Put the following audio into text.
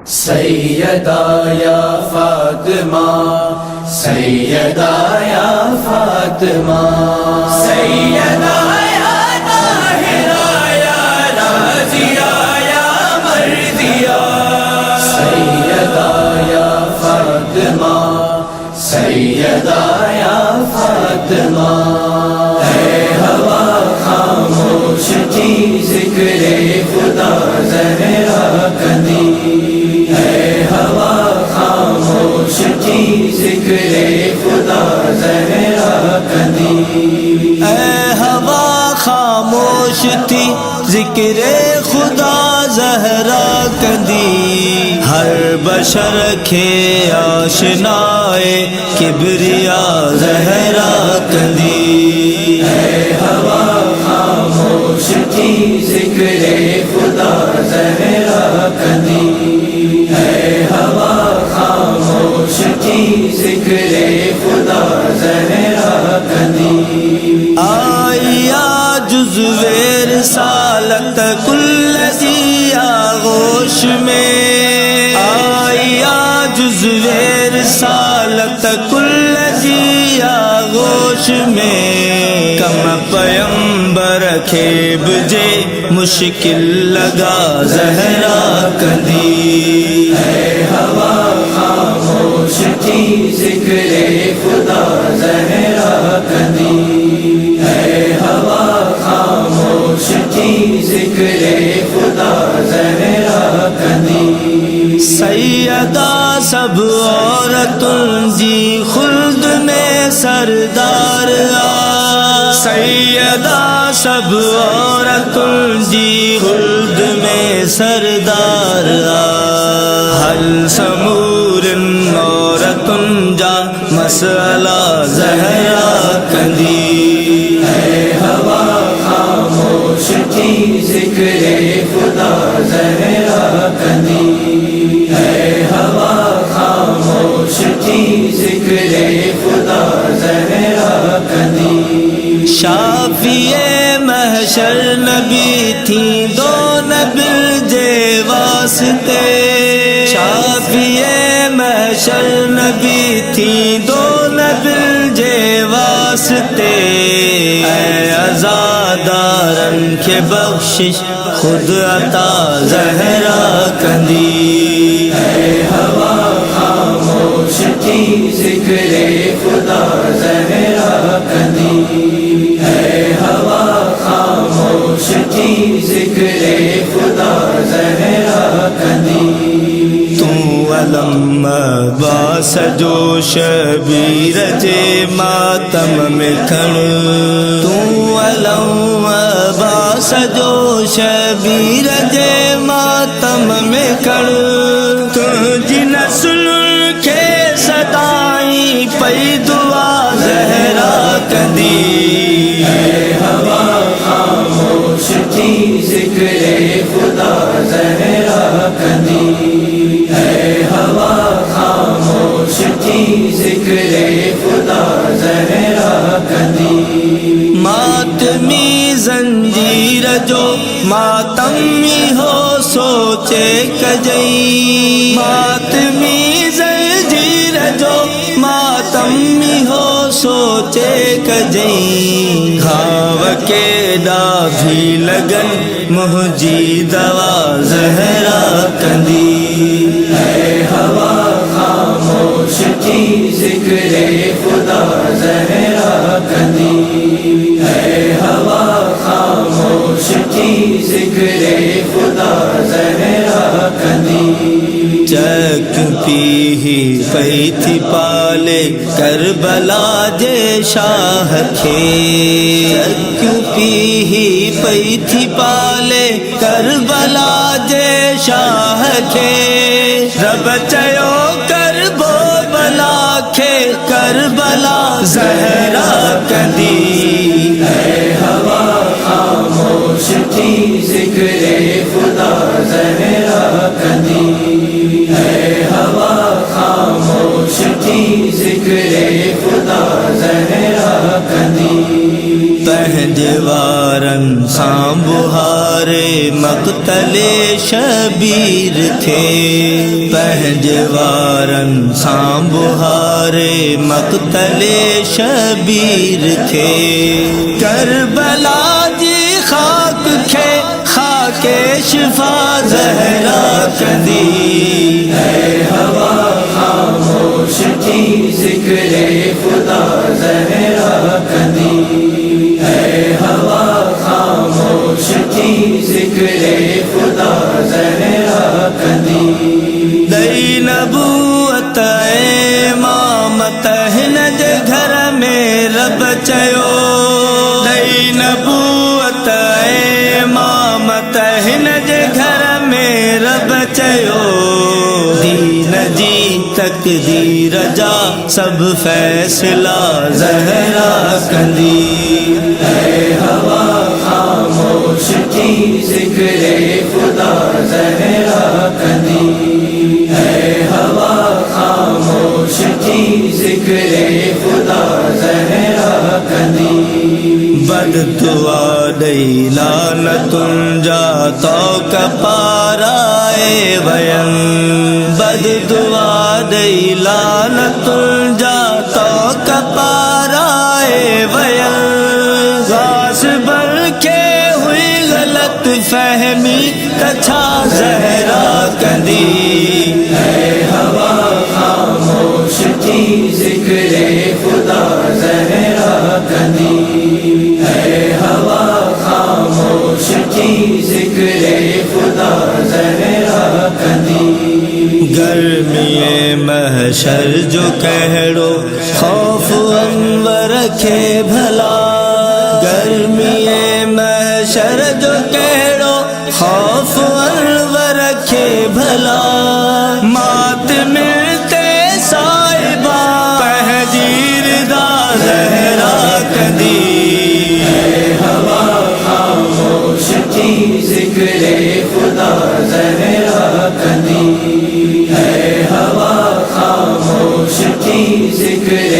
سیدہ یا فاطمہ، سیدہ یا فاطمہ، سیدہ یا طاہرہ یا رازیہ یا مرضیہ، سیدہ یا فاطمہ، سیدہ یا فاطمہ، اے ہوا خاموش کی ذکر خدا زہرا کندی، اے ہوا خاموش کی ذکر خدا زہرا کندی، اے ہوا خاموش تھی ذکر خدا زہرا کندی، ہر بشر کے آشنائے کبریا زہرا کندی، اے ہوا خاموش کی ذکر خدا زہرا کندی، اے ہوا خاموش کی ذکر خدا زہرا کندی، آیا جزو رسالت کل ذی آغوش میں، آیا جزو رسالت کل ذی آغوش میں، کم پیمبر کے بجے مشکل لگا زہرا کندی، اے ہوا خاموش کی ذکر خدا زہرا کندی، اے ہوا خاموش کی ذکر خدا زہرا کندی، سیدہ سب عورتوں جی خلد میں سردار آ، سیدہ سب عورتوں جی خلد میں سردار آ، حل سمور عورتوں جا مسئلہ زہرا کندی، اے ہوا خاموش کی ذکر خدا زہرا کندی، اے ہوا خاموش کی ذکر خدا زہرا کندی، شافی محشر نبی تھی دو نبی واسطے، شافی محشر نبی تھی دو نبی واسطے، اے عزادارن کے بخشش خود عطا زہرا کندی، اے ہوا خاموش کی ذکر خدا زہرا کندی، اے ہوا خاموش کی ذکر خدا زہرا کندی، تو علم باس جو شبیر جے ماتم میں کھڑ، تو علم باس جو شبیر جے ماتم میں کھڑ، تجھی نسل کے صدائی پئی دعا زہرا کندی، اے ہوا خاموش کی ذکر خدا زہرا کندی، اے ہوا خاموش کی ذکر خدا زہرا کندی، ماتمی زنجیر جو ماتمی ہو سوچے کجئی، ماتمی زنجیر جو ماتمی ہو سوچے کجئی، گھاو کے دا بھی لگن مہجی دوا زہرا کندی، اے ہوا خاموش کی ذکر خدا زہرا کندی، اے ہوا خاموش کی ذکر خدا زہرا کندی، چک پی ہی پئی تھی پالے کربلا جے شاہ کے، چک پی ہی پئی تھی پالے کربلا جے شاہ کے، رب چیو کربو بلا کے کربلا زہرا کندی، اے ہوا خاموش کی ذکر خدا زہرا کندی، اے ہوا خاموش کی ذکر خدا زہرا کندی، پہنجوارن سان بہارے مقتل شبیر تھے پہنجوارن سامبہارے مقتل شبیر تھے کربلا جی خاک کھے خاک شفا زہرا کدی اے ہوا خاموش تھی ذکر خدا زہرا کدی اے ہوا خاموش تھی ذکر خدا زہرا کدی دئی نبوت امامت ہنج گھر میں رب چیو دئی نبوت امامت ہنج گھر میں رب چیو دین جی تقدیر جا سب فیصلہ زہرا کندی اے ہوا خاموش تھی ذکر خدا زہرا کدی اے ہوا خاموش تھی ذکر خدا زہرا کدی بد دعا دئی لعنت جا تو کپارائے وین بد دعا دئی لعنت جا تو کپارائے وین غاز بن کے ہوئی غلط فہمی کچھا زہرا کندی اے ہوا خاموش تھی ذکر خدا زہرا کدی اے ہوا خاموش تھی ذکر خدا زہرا کدی گرمی محشر جو کہڑو خوف انور رکھے بھلا گرمی محشر جو کہڑو خوف انور رکھے بھلا مات ملتے صاحبہ پہجیر دا زہرا کدی اے ہوا خاموش تھی ذکر خدا زہرا کدی اے ہوا خاموش تھی ذکر